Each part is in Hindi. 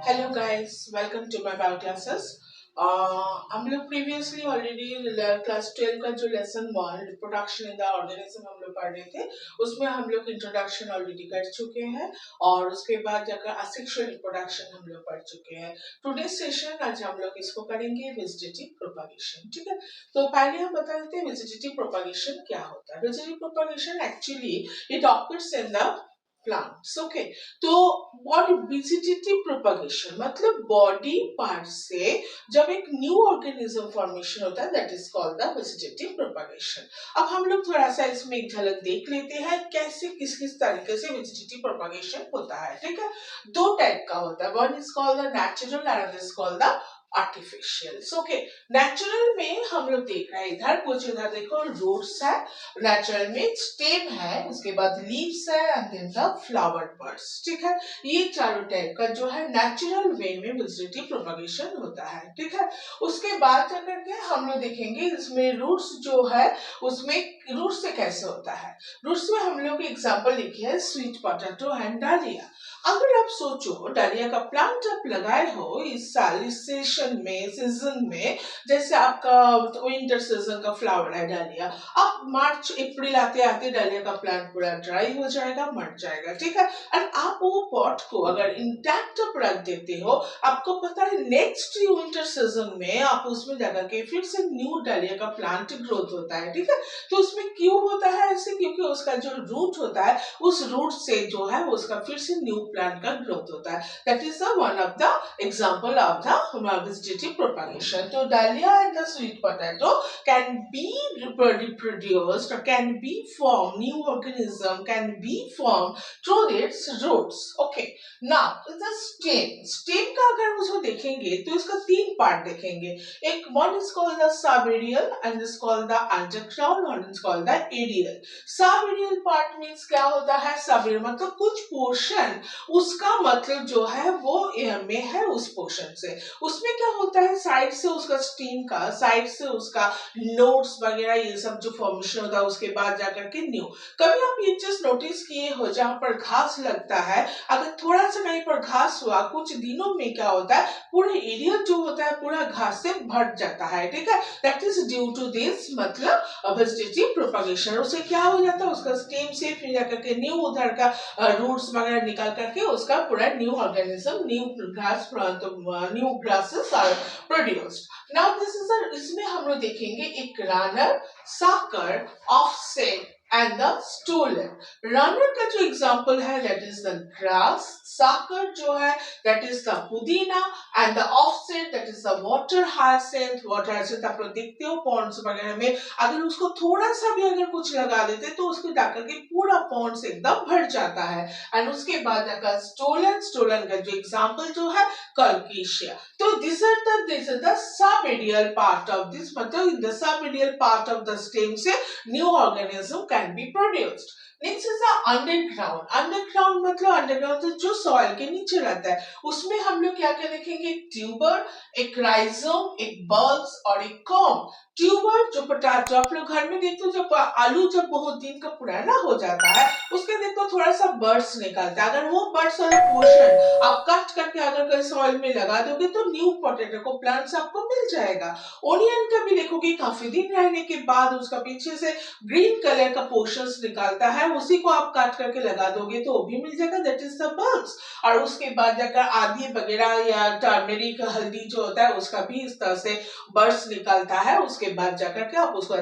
Hello guys, welcome to my bio classes. हम लोग प्रीवियसली ऑलरेडी क्लास 12 का जो lesson 1 reproduction in the organism हम लोग पढ़ रहे थे, उसमें हम लोग इंट्रोडक्शन ऑलरेडी कर चुके हैं और उसके बाद जाकर असेक्सुअल रिप्रोडक्शन हम लोग पढ़ चुके हैं। टुडे सेशन आज हम लोग इसको करेंगे वेजिटेटिव प्रोपागेशन। ठीक है, तो पहले हम बता देते हैं वेजिटेटिव प्रोपागेशन क्या होता है। Vegetative propagation actually it occurs in the plants. Okay, तो बॉडी वेजिटेटिव प्रोपगेशन मतलब बॉडी पार्ट से जब एक न्यू ऑर्गेनिज्म फॉर्मेशन होता है, that is called the vegetative propagation. अब हम लोग थोड़ा सा इसमें एक झलक देख लेते हैं कैसे किस किस तरीके से वेजिटेटिव प्रोपगेशन होता है। ठीक है, दो टाइप का होता है, one is called the natural and other is called the artificial. Okay, natural में हम लोग देख रहे हैं इधर कुछ, इधर देखो रूट्स है, नेचुरल में स्टेम है, उसके बाद लीव्स है and then the flower birds. ठीक है, ये चारों टाइप का जो है नेचुरल वे में वेजिटेटिव प्रोपगेशन होता है। ठीक है, उसके बाद जाकर के हम लोग देखेंगे इसमें रूट्स जो है, उसमें रूट्स से कैसे होता है। रूट्स में हम लोग एग्जांपल लिखी है स्वीट पोटैटो एंड डालिया। अगर आप सोचो डालिया का प्लांट आप लगाए हो इस साल इस सीजन में, जैसे आपका विंटर सीजन का फ्लावर है डालिया, अब मार्च अप्रैल आते आते डालिया का प्लांट पूरा ड्राई हो जाएगा, मर जाएगा। ठीक है, और आप वो पॉट को अगर इंटैक्ट रख देते हो, आपको पता है नेक्स्ट विंटर सीजन में आप उसमें लगा के फिर से न्यू डालिया का प्लांट ग्रोथ होता है। ठीक है, तो उसमें क्यों होता है ऐसे, क्योंकि उसका जो रूट होता है उस रूट से जो है उसका फिर से न्यू प्लांट का ग्रोथ होता है। That is the one of the example of the vegetative propagation. तो डालिया and the sweet potato can be reproduced or can be formed, new organism can be formed through its roots. Okay, now the stem का अगर उसको देखेंगे तो इसका तीन पार्ट देखेंगे। एक one is called the subaerial and is called the underground and is called the aerial. subaerial part means क्या होता है, subaerial मतलब कुछ पोर्शन उसका मतलब जो है वो एयर में है, उस पोर्शन से उसमें क्या होता है साइड से उसका स्टीम का, साइड से उसका नोट्स वगैरह ये सब जो फॉर्मेशन होता है, उसके बाद जाकर के न्यू। कभी आप ये चीज नोटिस किए हो जहां पर घास लगता है, अगर थोड़ा सा कहीं पर घास हुआ कुछ दिनों में क्या होता है पूरा एरिया जो होता है पूरा घास से भर जाता है। ठीक है, that is due to this मतलब वेजिटेटिव प्रोपगेशन। उससे क्या हो जाता है उसका स्टेम से फिर जाकर के न्यू उधर का रूट्स वगैरह निकाल करके उसका पूरा न्यू ऑर्गेनिज्म न्यू घास new grasses are produced. Now this is इसमें हम लोग देखेंगे एक runner, sucker, offset and the stolon. Runner का जो एग्जांपल है दैट इज द ग्रास, साकर जो है दैट इज द पुदीना and the offset that is the water hyacinth. Water hyacinth आप लोग देखते हो पॉन्ड्स वगैरह में, अगर उसको थोड़ा सा भी अगर कुछ लगा देते तो उसको जाकर के पूरा पॉन्ड्स एकदम भर जाता है। एंड उसके बाद जाकर स्टोलन, स्टोलन का जो एग्जांपल जो है कर्केशिया। तो these are the subaerial part of this, मतलब in the subaerial part of the stem से new organism can be produced. Next is the underground. underground मतलब underground तो जो सॉइल के नीचे रहता है, उसमें हम लोग क्या क्या देखेंगे, ट्यूबर, एक राइजोम, एक बल्ब्स और एक कॉम। ट्यूबर जो पोटैटो आप लोग घर में देखते हो, जब आलू जब बहुत दिन का पुराना हो जाता है उसके देखो थोड़ा सा बर्ड्स निकलता है, अगर वो बर्ड्स वाला पोर्शन आप कट करके अगर कोई सॉइल में लगा दोगे तो न्यू पोटैटो को प्लांट्स आपको मिल जाएगा। ओनियन का भी देखोगे काफी दिन रहने के बाद उसका पीछे से ग्रीन कलर का पोर्शंस निकालता है, उसी को आप काट करके लगा दोगे तो वो भी मिल जाएगा, दैट इज द बल्ब्स। और उसके बाद जाकर आदि वगैरह या टर्मरिक हल्दी जो होता है उसका भी इस तरह से बर्ड्स निकलता है, उसके बाद जाकर के आप उसको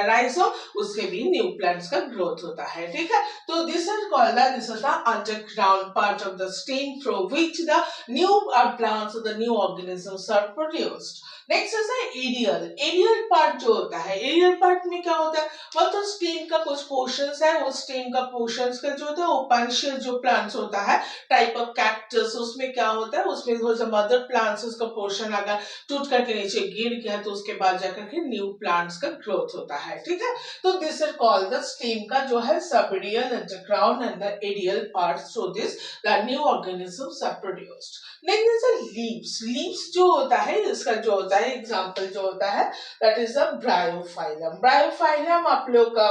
राइजोम, उससे भी न्यू प्लांट्स का ग्रोथ होता है। ठीक है, तो this is called the underground part of the stem through which the new plants or the new organisms are produced. Next है एरियल। एरियल पार्ट जो होता है, एरियल पार्ट में क्या होता है, मतलब स्टेम का कुछ पोर्शंस है, उस स्टेम का पोर्शंस का जो होता है ओपनशियल जो प्लांट्स होता है टाइप ऑफ कैक्टस, उसमें क्या होता है उसमें मदर प्लांट्स उसका पोर्शन अगर टूट करके नीचे गिर गया तो उसके बाद जाकर के न्यू प्लांट्स का ग्रोथ होता है। ठीक है, तो this is called the stem का जो है subaerial, underground and the aerial parts, so this the new organisms are produced. Next is leaves. Leaves जो होता है इसका जो होता होता है एग्जाम्पल जो होता है that is a Bryophyllum. Bryophyllum आप लोग का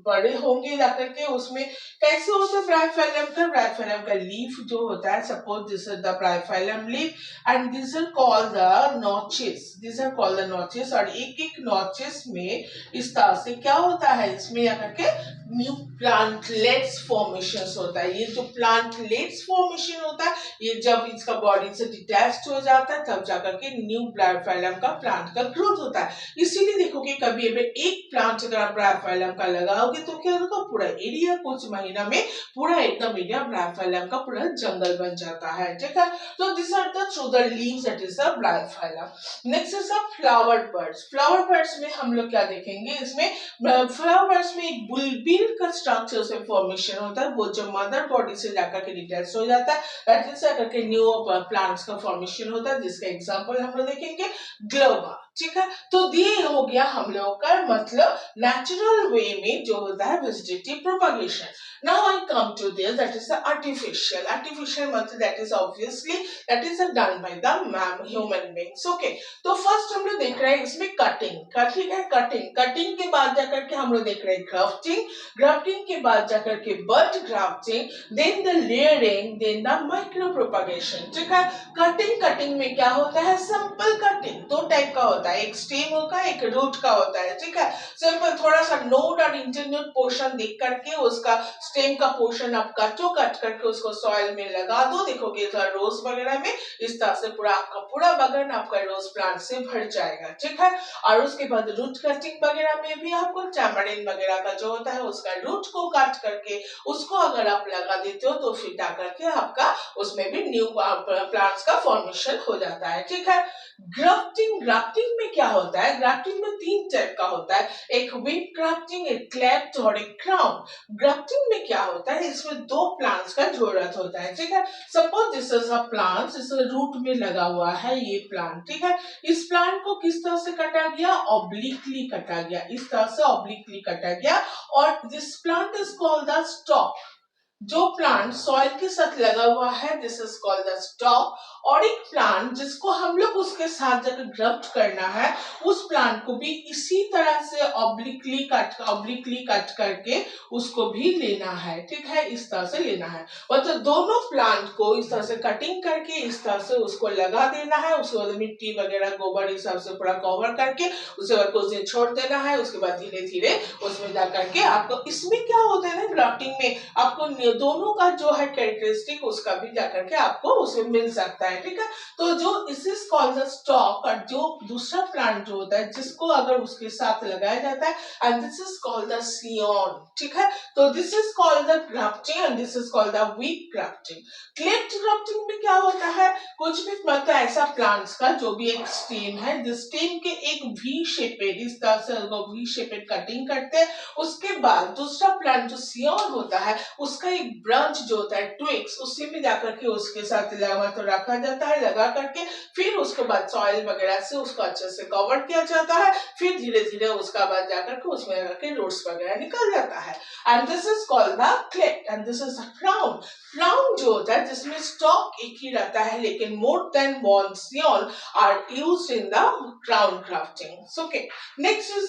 पढ़े होंगे जाकर के, उसमें कैसे होता है ब्रायोफाइलम का लीफ जो होता है, suppose this is the bryophyllum leaf and this are called the notches, और एक एक नॉचेस में इस तरह से क्या होता है, इसमें आकर के न्यू प्लांटलेट्स फॉर्मेशन होता है। ये जो प्लांटलेट्स फॉर्मेशन होता है, ये जब इसका बॉडी से डिटैच्ड हो जाता है तब जाकर के न्यू ब्रायोफाइलम का प्लांट का ग्रोथ होता है। इसीलिए देखोगे कभी अगर एक प्लांट अगर आप ब्रायोफाइलम का लगाओगे तो क्या होगा, पूरा एरिया कुछ महीना में पूरा एकदम एरिया ब्रायोफाइलम का पूरा जंगल बन जाता है, ठीक है। तो this are the through the leaves that is the bryophyllum. Next is the flower birds. Flower birds में हम लोग क्या देखेंगे, इसमें फ्लावर बर्ड्स में एक बुलबिल का स्ट्रक्चर से फॉर्मेशन होता है, वो जो मदर बॉडी से जाकर के डिटैच हो जाता है, दैट इज जाकर के न्यू प्लांट्स का फॉर्मेशन होता है, जिसका एग्जांपल हम लोग देखेंगे ग्लोबा, ठीक है। तो ये हो गया हम लोग का मतलब नेचुरल वे में जो होता है vegetative propagation. Now I come to this that is the artificial मतलब that is obviously that is done by the human beings, okay. तो फर्स्ट हम लोग देख रहे हैं इसमें कटिंग के बाद जाकर के हम लोग देख रहे हैं ग्राफ्टिंग के बाद जाकर के bud grafting, then the layering, then the micro propagation, ठीक है। कटिंग में क्या होता है, सिंपल कटिंग दो टाइप का होता है, एक स्टेम होगा एक रूट का होता है, ठीक है। सिंपल थोड़ा सा नोड और इंटरनोड पोर्शन देख करके उसका स्टेम का पोर्शन आप कट करके उसको सॉइल में लगा दो, देखोगे रोज वगैरह में इस तरह से पूरा आपका पूरा बगान आपका रोज प्लांट से भर जाएगा, ठीक है। और उसके बाद रूट कटिंग वगैरह में भी आपको टैमरिन वगैरह का जो होता है उसका रूट को काट करके उसको अगर आप लगा देते हो तो फिर आकर के आपका उसमें भी न्यू प्लांट्स का फॉर्मेशन हो जाता है, ठीक है। ग्राफ्टिंग में क्या होता है, ग्राफ्टिंग में तीन टाइप का होता है, एक विंग ग्राफ्टिंग, एक क्लेफ्ट और एक क्राउन। ग्राफ्टिंग में क्या होता है, इसमें दो प्लांट्स का जरूरत होता है, ठीक है। Suppose this is a plant, इस रूट में लगा हुआ है ये प्लांट, ठीक है। इस प्लांट को किस तरह से काटा गया, ऑब्लिकली काटा गया, इस तरह से ऑब्लिकली काटा गया, और this plant is called the stock. जो प्लांट सॉइल के साथ लगा हुआ है this is called the stock, और एक प्लांट जिसको हम लोग उसके साथ जाकर ग्राफ्ट करना है उस प्लांट को भी इसी तरह से ऑब्लिकली कट करके उसको भी लेना है, ठीक है, इस तरह से लेना है। मतलब दोनों प्लांट को इस तरह से कटिंग करके इस तरह से उसको लगा देना है, उसके बाद मिट्टी वगैरह गोबर इस तरह से पूरा कवर करके उसके बाद कुछ दिन छोड़ देना है, उसके बाद धीरे धीरे उसमें जाकर के आपको, इसमें क्या होता है ना ग्राफ्टिंग में आपको दोनों का जो है कैरेक्टरिस्टिक उसका भी जाकर के आपको उसमें मिल सकता है, ठीक है। तो जो इस इज कॉल्ड द स्टॉक, और जो दूसरा प्लांट जो होता है जिसको अगर उसके साथ लगाया जाता है and this is called the scion, ठीक है। तो this is called the grafting and this is called the whip grafting. Cleft grafting में क्या होता है, कुछ भी मतलब ऐसा प्लांट्स का जो भी एक स्टेम है, जिस स्टेम के एक वी शेपेड इस तरह से वी शेपेड कटिंग करते हैं, उसके बाद दूसरा प्लांट जो सियोन होता है उसका एक ब्रांच जो होता है ट्विक्स, उसी में जाकर के उसके साथ लगा तो रखा जाता है, लगा करके फिर उसके बाद सॉइल वगैरह से उसको अच्छे से कवर किया जाता है, फिर धीरे धीरे उसका बाद जाकर के उसमें जाकर के रूट्स वगैरह निकल जाता है, and this is called the cleft and this is the crown. Crown जो होता है जिसमें स्टॉक एक ही रहता है लेकिन more than one scion are used in the crown grafting, okay. Next is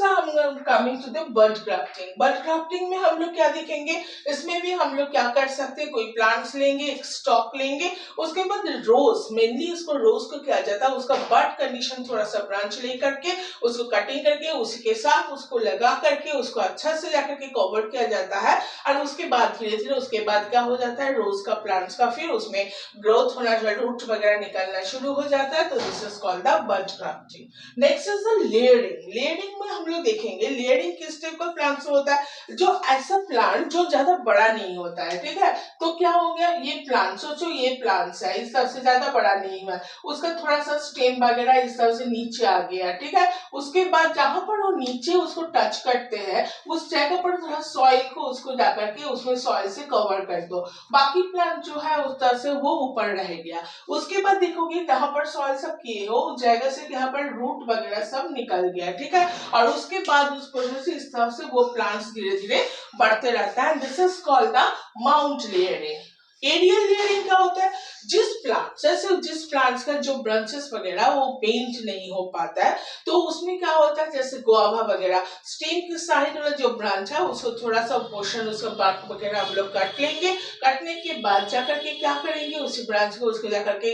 coming to the bud grafting. Bud grafting में हम लोग क्या देखेंगे, इसमें भी हम लोग क्या कर सकते हैं, कोई प्लांट्स लेंगे, एक स्टॉक लेंगे, उसके बाद रोज, मेनली इसको रोज को किया जाता है, उसका बड कंडीशन थोड़ा सा ब्रांच लेकर के उसको कटिंग करके उसी के साथ उसको लगा करके उसको अच्छा से जाकर के कवर किया जाता है, और उसके बाद धीरे धीरे उसके बाद क्या हो जाता है, रोज का प्लांट्स का फिर उसमें ग्रोथ होना, रूट वगैरह निकलना शुरू हो जाता है, तो this is called the bud grafting. Next is the layering. Layering में हम लोग देखेंगे लेयरिंग किस टाइप का प्लांट्स होता है, जो ऐसा प्लांट जो ज्यादा बड़ा नहीं होता है, ठीक है। तो क्या हो गया, ये प्लांट सोचो ये प्लांट्स है, इस तरह से ज्यादा बड़ा नहीं हुआ, उसका थोड़ा सा स्टेम वगैरह इस तरह से नीचे आ गया, ठीक है। उसके बाद जहां पर वो नीचे उसको टच करते हैं उस जगह पर थोड़ा सॉइल को उसको जाकर के उसमें सॉइल से कवर कर दो, बाकी प्लांट जो है उस तरह से वो ऊपर रह गया। उसके बाद देखोगे जहां पर सॉइल सब किए हो उस जगह से यहाँ पर रूट वगैरह सब निकल गया, ठीक है। और उसके बाद उस प्रोसेस से इस तरह से वो प्लांट्स धीरे धीरे बढ़ते रहता है, this is called the mount layering. Aerial layering क्या होता है, जिस प्लांट्स का जो ब्रांचेस वगैरह वो पेंट नहीं हो पाता है, तो उसमें क्या होता है, जैसे गुआवा वगैरह स्टेम के साइड वाला जो ब्रांच है उसको थोड़ा सा पोर्शन उसका बार्क वगैरह हम लोग काट लेंगे। काटने के बाद जाकर के क्या करेंगे, उसी ब्रांच को उसको जाकर के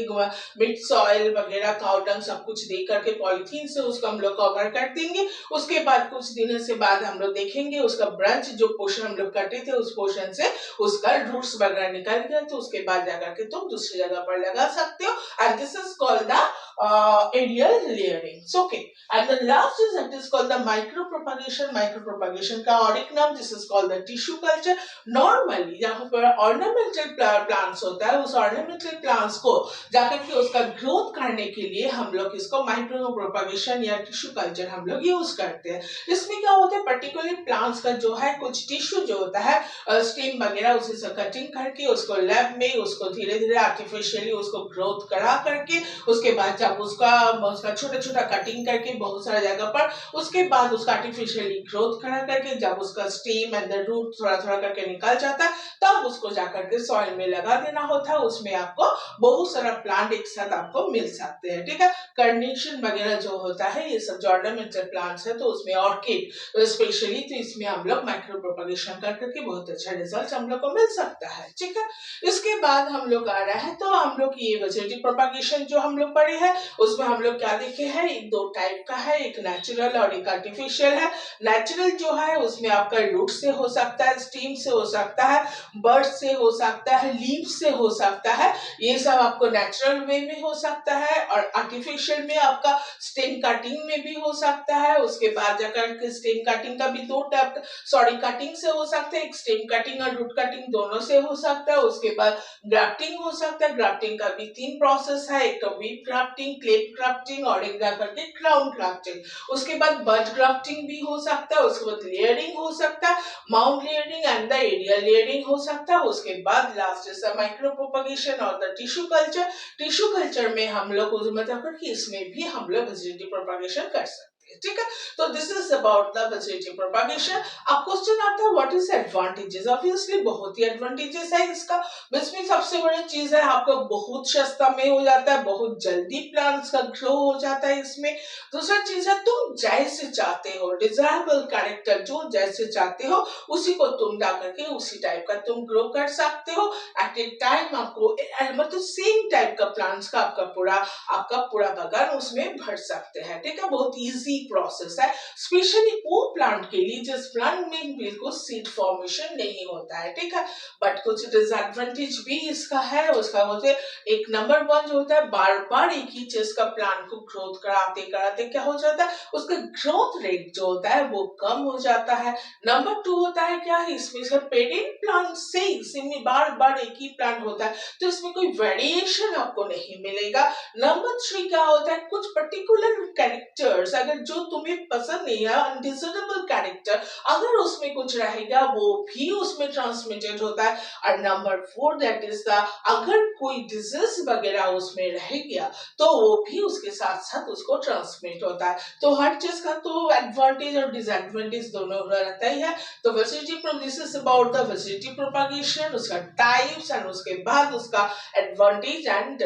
मिक्स सॉइल वगैरह काउडंग सब कुछ दे करके पॉलिथीन से उसको हम लोग कवर कर देंगे। उसके बाद कुछ दिनों से बाद हम लोग देखेंगे उसका ब्रांच जो पोर्शन हम लोग काटे थे उस पोर्शन से उसका रूट्स वगैरह निकल गया, तो उसके बाद जाकर के तुम दूसरी जगह पर लगा सकते हो। And this is called the aerial layering. Okay, and the last is that is called the micro propagation. Micro propagation का और एक नाम, this is called the tissue culture. Normally जहाँ पर ornamental plants होता है, उस ornamental plants को जाकर के उसका growth करने के लिए हम लोग इसको micro propagation या tissue culture हम लोग यूज करते हैं। इसमें क्या होता है, पर्टिकुलर प्लांट्स का जो है कुछ टिश्यू जो होता है स्टेम वगैरह उसी से कटिंग करके उसको लैब में उसको धीरे धीरे आर्टिफिशियली उसको ग्रोथ करा करके उसके बाद जब उसका छोटा छोटा कटिंग करके बहुत सारा जगह पर उसके बाद उसका आर्टिफिशियली ग्रोथ करा करके जब उसका स्टेम एंड द रूट थोड़ा थोड़ा करके निकल जाता है तब उसको जाकर के सॉइल में लगा देना होता है। उसमें आपको बहुत सारा प्लांट एक साथ आपको मिल सकते हैं। ठीक है, कार्नेशन वगैरह जो होता है ये सब जो ऑर्नामेंटल प्लांट्स है, तो उसमें ऑर्किड स्पेशली, तो इसमें हम लोग माइक्रो प्रोपगेशन कर करके बहुत अच्छा रिजल्ट हम लोग को मिल सकता है। ठीक है, इसके बाद हम लोग आ रहा है, तो हम लोग ये वेजिटेटिव प्रोपगेशन जो हम लोग पढ़े हैं उसमें हम लोग क्या देखे हैं, एक दो टाइप का है, एक नेचुरल और एक आर्टिफिशियल है। नेचुरल जो है उसमें आपका रूट से हो सकता है, स्टीम से हो सकता है, बर्ड से हो सकता है, लीव से हो सकता है, ये सब आपको नेचुरल वे में हो सकता है। और आर्टिफिशियल में आपका स्टेम कटिंग में भी हो सकता है। उसके बाद जाकर के स्टेम कटिंग का भी दो टाइप, सॉरी कटिंग से हो सकता है, एक स्टेम कटिंग और रूट कटिंग दोनों से हो सकता है। उसके बाद ग्राफ्टिंग हो सकता है, ग्राफ्टिंग का भी तीन प्रोसेस है, एक तो वीट ग्राफ्टिंग, क्लेप ग्राफ्टिंग और एक जाकर के क्राउन ग्राफ्टिंग। उसके बाद बड ग्राफ्टिंग भी हो सकता है, उसके बाद लेयरिंग हो सकता है, mount layering and the aerial layering हो सकता है। उसके बाद last is the micro propagation और the tissue culture. Tissue culture में हम लोग मतलब कि इसमें भी हम लोग वेजिटेटिव प्रोपगेशन कर सकते हैं। ठीक है, तो this is about the vegetative propagation. अब क्वेश्चन आता है व्हाट इज एडवांटेजेस। ऑब्वियसली बहुत ही एडवांटेजेस है इसका। इसमें सबसे बड़ी चीज है आपका बहुत सस्ता में हो जाता है, बहुत जल्दी प्लांट्स का ग्रो हो जाता है इसमें। दूसरा चीज है तुम जैसे चाहते हो, डिजायरेबल कैरेक्टर जो जैसे चाहते हो उसी को तुम ला करके उसी टाइप का तुम ग्रो कर सकते हो। एट ए टाइम आपको मतलब सेम टाइप का प्लांट्स का आपका पूरा बगान उसमें भर सकते हैं। ठीक है, बहुत इजी प्रोसेस है, स्पेशली वो प्लांट के लिए जिस प्लांट में बिल्कुल सीड फॉर्मेशन नहीं होता है। ठीक है, बट कुछ डिसएडवांटेज भी इसका है। उसका होते एक नंबर वन जो होता है, बार बार एक ही चीज का प्लांट को ग्रोथ कराते कराते क्या हो जाता है, उसका ग्रोथ रेट जो होता है वो कम हो जाता है। नंबर टू होता है क्या है, इसमें पेरेंट प्लांट से इसमें बार बार एक ही प्लांट होता है तो इसमें कोई वेरिएशन आपको नहीं मिलेगा। नंबर थ्री क्या होता है, कुछ पर्टिकुलर कैरेक्टर्स अगर जो तुम्हें पसंद नहीं है, अनडिजायरेबल कैरेक्टर अगर उसमें कुछ रहेगा वो भी उसमें ट्रांसमिटेड होता है। और number four that is the अगर कोई डिजीज वगैरह उसमें रह गया तो वो भी उसके साथ साथ उसको ट्रांसमिट होता है। तो हर चीज का तो एडवांटेज और डिसएडवांटेज दोनों रहता ही है। तो vegetative this is about the vegetative propagation, उसका टाइप्स एंड उसके बाद उसका advantage and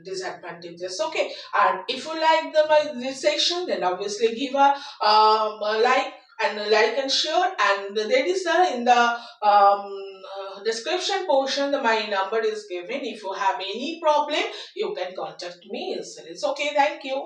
disadvantages. Okay, and if you like this section then obviously give a like and share, and there is in the description portion my number is given. If you have any problem you can contact me. It's okay, thank you.